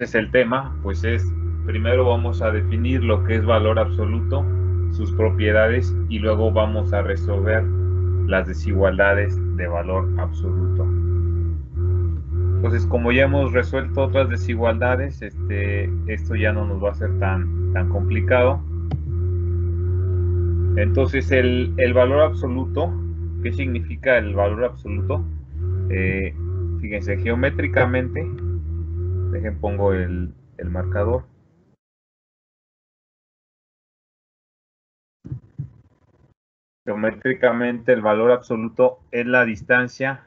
es el tema, pues primero vamos a definir lo que es valor absoluto, sus propiedades, y luego vamos a resolver las desigualdades de valor absoluto. Entonces, como ya hemos resuelto otras desigualdades, esto ya no nos va a ser tan complicado. Entonces, el valor absoluto, ¿qué significa el valor absoluto? Fíjense, geométricamente, pongo el marcador. Geométricamente, el valor absoluto es la distancia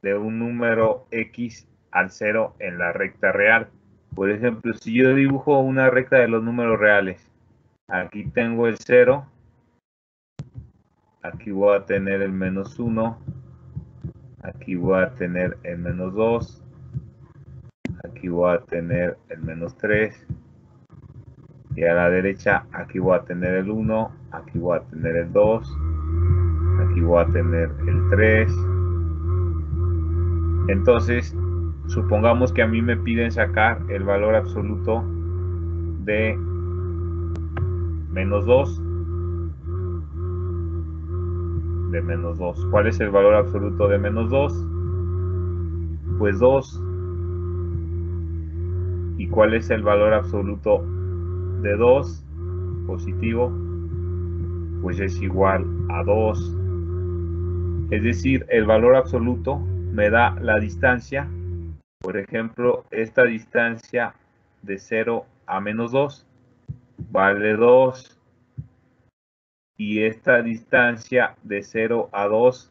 de un número x al 0 en la recta real. Por ejemplo, si yo dibujo una recta de los números reales, aquí tengo el 0, aquí voy a tener el menos 1, aquí voy a tener el menos 2, aquí voy a tener el menos 3, y a la derecha aquí voy a tener el 1, aquí voy a tener el 2, aquí voy a tener el 3. Entonces, supongamos que a mí me piden sacar el valor absoluto de menos 2. De menos 2. ¿Cuál es el valor absoluto de menos 2? Pues 2. ¿Y cuál es el valor absoluto de 2? Positivo. Pues es igual a 2. Es decir, el valor absoluto me da la distancia. Por ejemplo, esta distancia de 0 a menos 2 vale 2. Y esta distancia de 0 a 2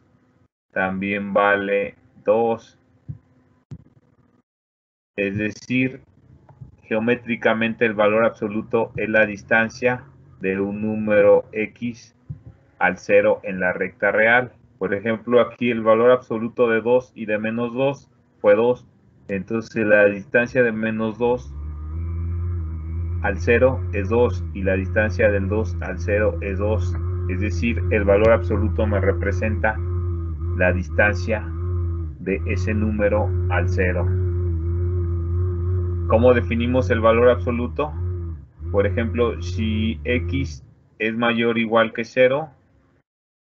también vale 2. Es decir, geométricamente el valor absoluto es la distancia de un número x al 0 en la recta real. Por ejemplo, aquí el valor absoluto de 2 y de menos 2 fue 2. Entonces la distancia de menos 2 al 0 es 2 y la distancia del 2 al 0 es 2. Es decir, el valor absoluto me representa la distancia de ese número al 0. ¿Cómo definimos el valor absoluto? Por ejemplo, si x es mayor o igual que 0,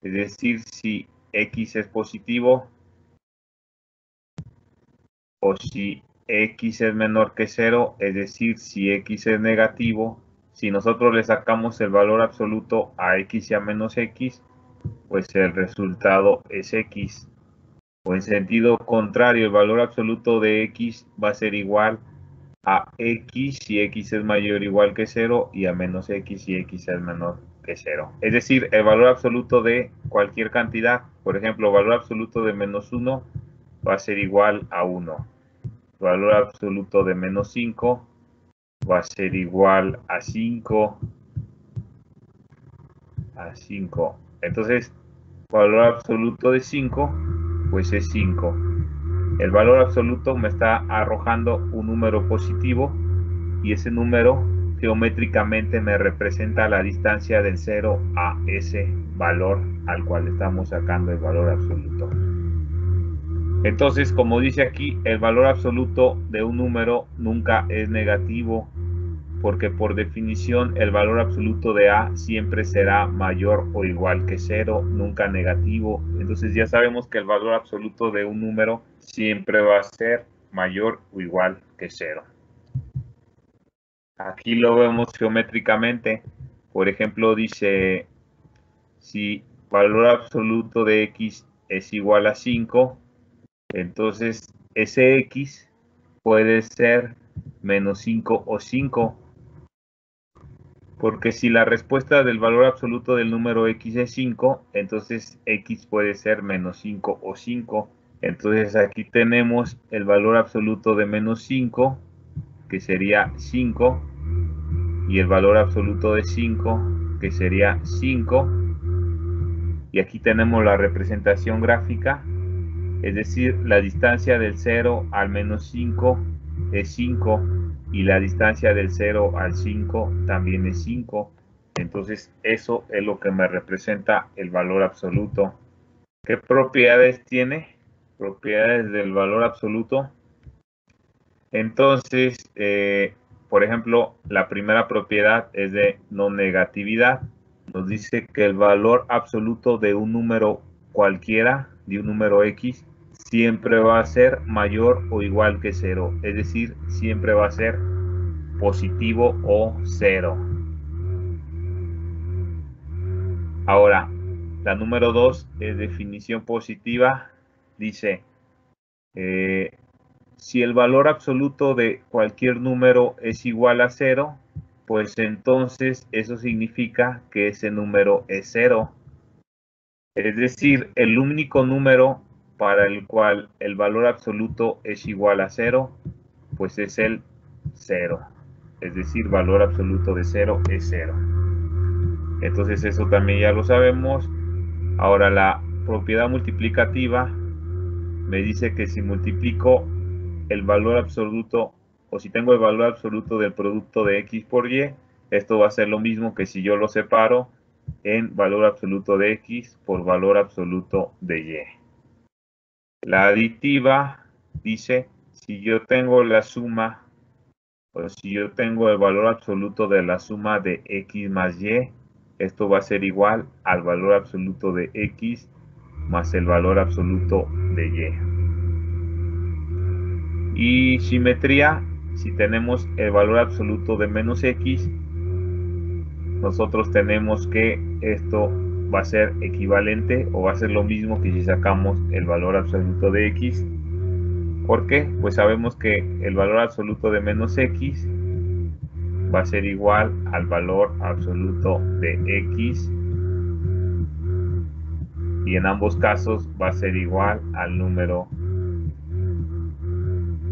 es decir, si x es positivo, o si x es menor que 0, es decir, si x es negativo, si nosotros le sacamos el valor absoluto a x y a menos x, pues el resultado es x. O en sentido contrario, el valor absoluto de x va a ser igual a x si x es mayor o igual que 0 y a menos x si x es menor que 0. Es decir, el valor absoluto de cualquier cantidad, por ejemplo, el valor absoluto de menos 1 va a ser igual a 1. El valor absoluto de menos 5 va a ser igual a 5. Entonces, el valor absoluto de 5, pues es 5. El valor absoluto me está arrojando un número positivo y ese número geométricamente me representa la distancia del 0 a ese valor al cual estamos sacando el valor absoluto. Entonces, como dice aquí, el valor absoluto de un número nunca es negativo, porque por definición el valor absoluto de A siempre será mayor o igual que 0, nunca negativo. Entonces ya sabemos que el valor absoluto de un número siempre va a ser mayor o igual que 0. Aquí lo vemos geométricamente. Por ejemplo, dice, si valor absoluto de x es igual a 5, entonces ese x puede ser menos 5 o 5. Porque si la respuesta del valor absoluto del número x es 5, entonces x puede ser menos 5 o 5. Entonces aquí tenemos el valor absoluto de menos 5, que sería 5, y el valor absoluto de 5, que sería 5. Y aquí tenemos la representación gráfica, es decir, la distancia del 0 al menos 5 es 5 y la distancia del 0 al 5 también es 5. Entonces eso es lo que me representa el valor absoluto. ¿Qué propiedades tiene? Propiedades del valor absoluto. Entonces, por ejemplo, la primera propiedad es de no negatividad. Nos dice que el valor absoluto de un número cualquiera, de un número X, siempre va a ser mayor o igual que 0. Es decir, siempre va a ser positivo o 0. Ahora, la número 2 es definición positiva. Dice, si el valor absoluto de cualquier número es igual a 0, pues entonces eso significa que ese número es 0. Es decir, el único número para el cual el valor absoluto es igual a 0, pues es el 0. Es decir, valor absoluto de 0 es 0. Entonces eso también ya lo sabemos. Ahora la propiedad multiplicativa me dice que si multiplico el valor absoluto, o si tengo el valor absoluto del producto de X por Y, esto va a ser lo mismo que si yo lo separo en valor absoluto de X por valor absoluto de Y. La aditiva dice, si yo tengo la suma, o si yo tengo el valor absoluto de la suma de X más Y, esto va a ser igual al valor absoluto de X más el valor absoluto de Y. Y simetría, si tenemos el valor absoluto de menos X, nosotros tenemos que esto va a ser equivalente o va a ser lo mismo que si sacamos el valor absoluto de X. ¿Por qué? Pues sabemos que el valor absoluto de menos X va a ser igual al valor absoluto de X, y en ambos casos va a ser igual al número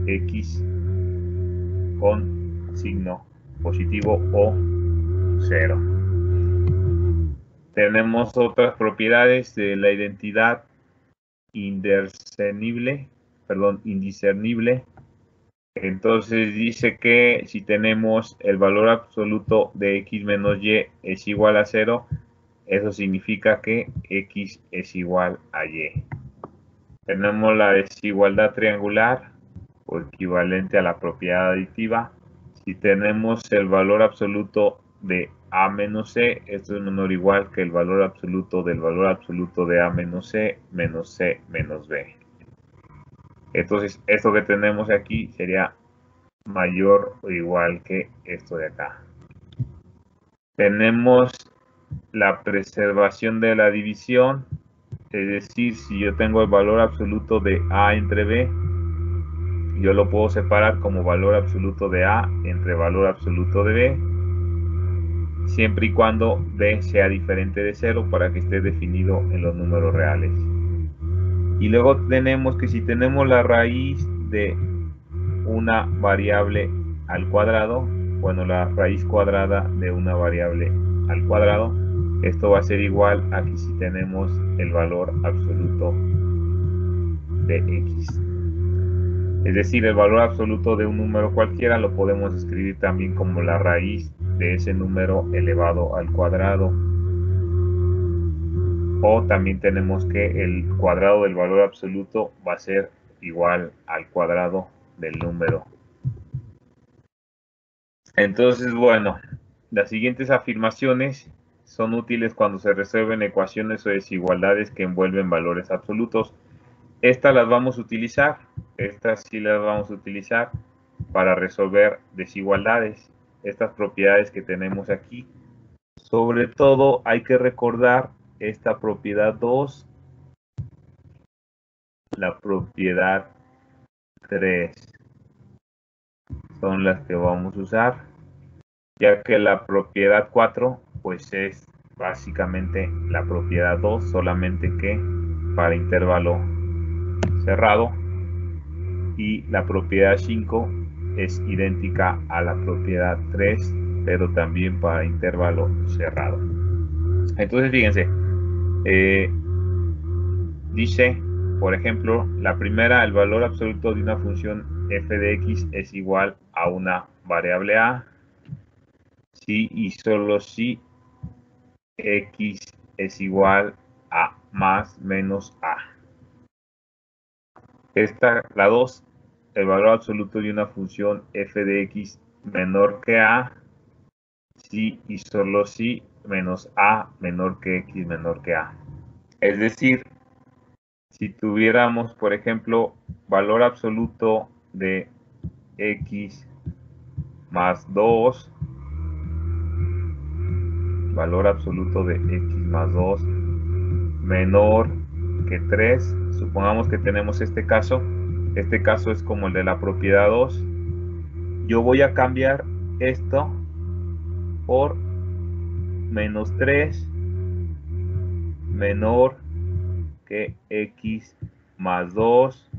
X con signo positivo o 0. Tenemos otras propiedades de la identidad indiscernible. Entonces dice que si tenemos el valor absoluto de X menos Y es igual a 0, eso significa que X es igual a Y. Tenemos la desigualdad triangular, o equivalente a la propiedad aditiva. Si tenemos el valor absoluto de A menos C, esto es menor o igual que el valor absoluto del valor absoluto de A menos C menos B. Entonces, esto que tenemos aquí sería mayor o igual que esto de acá. Tenemos la preservación de la división, es decir, si yo tengo el valor absoluto de A entre B, yo lo puedo separar como valor absoluto de A entre valor absoluto de B, siempre y cuando B sea diferente de 0 para que esté definido en los números reales. Y luego tenemos que si tenemos la raíz de una variable al cuadrado, bueno, la raíz cuadrada de una variable al cuadrado, esto va a ser igual a que si tenemos el valor absoluto de X. Es decir, el valor absoluto de un número cualquiera lo podemos escribir también como la raíz de ese número elevado al cuadrado. O también tenemos que el cuadrado del valor absoluto va a ser igual al cuadrado del número. Entonces, bueno, las siguientes afirmaciones son útiles cuando se resuelven ecuaciones o desigualdades que envuelven valores absolutos. Estas las vamos a utilizar, estas sí las vamos a utilizar para resolver desigualdades, estas propiedades que tenemos aquí. Sobre todo hay que recordar esta propiedad 2, la propiedad 3, son las que vamos a usar, ya que la propiedad 4 pues es básicamente la propiedad 2, solamente que para intervalo cerrado, y la propiedad 5 es idéntica a la propiedad 3, pero también para intervalo cerrado. Entonces fíjense, dice, por ejemplo, la primera, el valor absoluto de una función f de x es igual a una variable a, si y solo si x es igual a más menos a. La 2, el valor absoluto de una función f de x menor que a, si y solo si menos a menor que x menor que a. Es decir, si tuviéramos, por ejemplo, valor absoluto de x más 2, valor absoluto de x más 2 menor que 3, supongamos que tenemos este caso es como el de la propiedad 2, yo voy a cambiar esto por menos 3 menor que x más 2,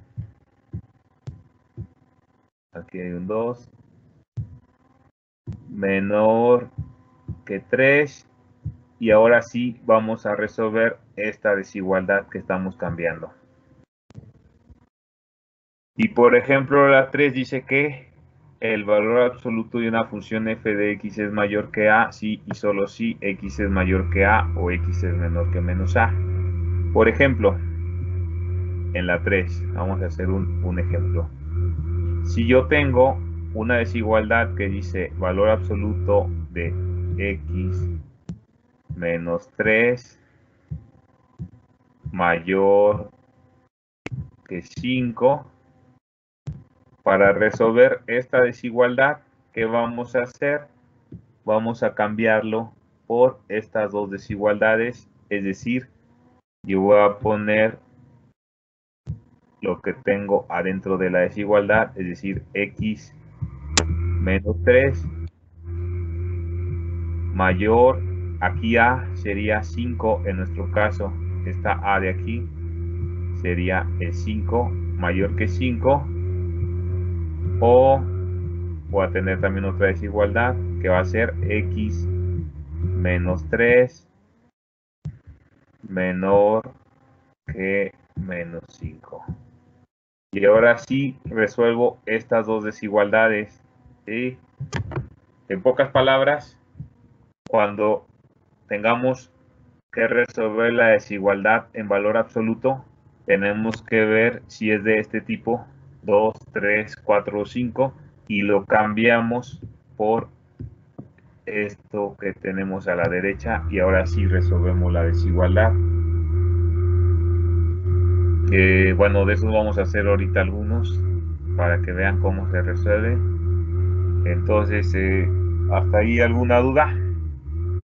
aquí hay un 2, menor que 3, y ahora sí vamos a resolver esta desigualdad que estamos cambiando. Y por ejemplo la 3 dice que el valor absoluto de una función f de x es mayor que a si y solo si x es mayor que a o x es menor que menos a. Por ejemplo, en la 3, vamos a hacer un ejemplo. Si yo tengo una desigualdad que dice valor absoluto de x menos 3 mayor que 5, para resolver esta desigualdad, ¿qué vamos a hacer? Vamos a cambiarlo por estas dos desigualdades, es decir, yo voy a poner lo que tengo adentro de la desigualdad, es decir, x menos 3 mayor, aquí a sería 5 en nuestro caso, esta a de aquí sería el 5 mayor que 5, o voy a tener también otra desigualdad que va a ser x menos 3 menor que menos 5. Y ahora sí resuelvo estas dos desigualdades. ¿Sí? En pocas palabras, cuando tengamos que resolver la desigualdad en valor absoluto, tenemos que ver si es de este tipo, 2, 3, 4 o 5, y lo cambiamos por esto que tenemos a la derecha, y ahora sí resolvemos la desigualdad. Bueno, de eso vamos a hacer ahorita algunos para que vean cómo se resuelve. Entonces, ¿hasta ahí alguna duda?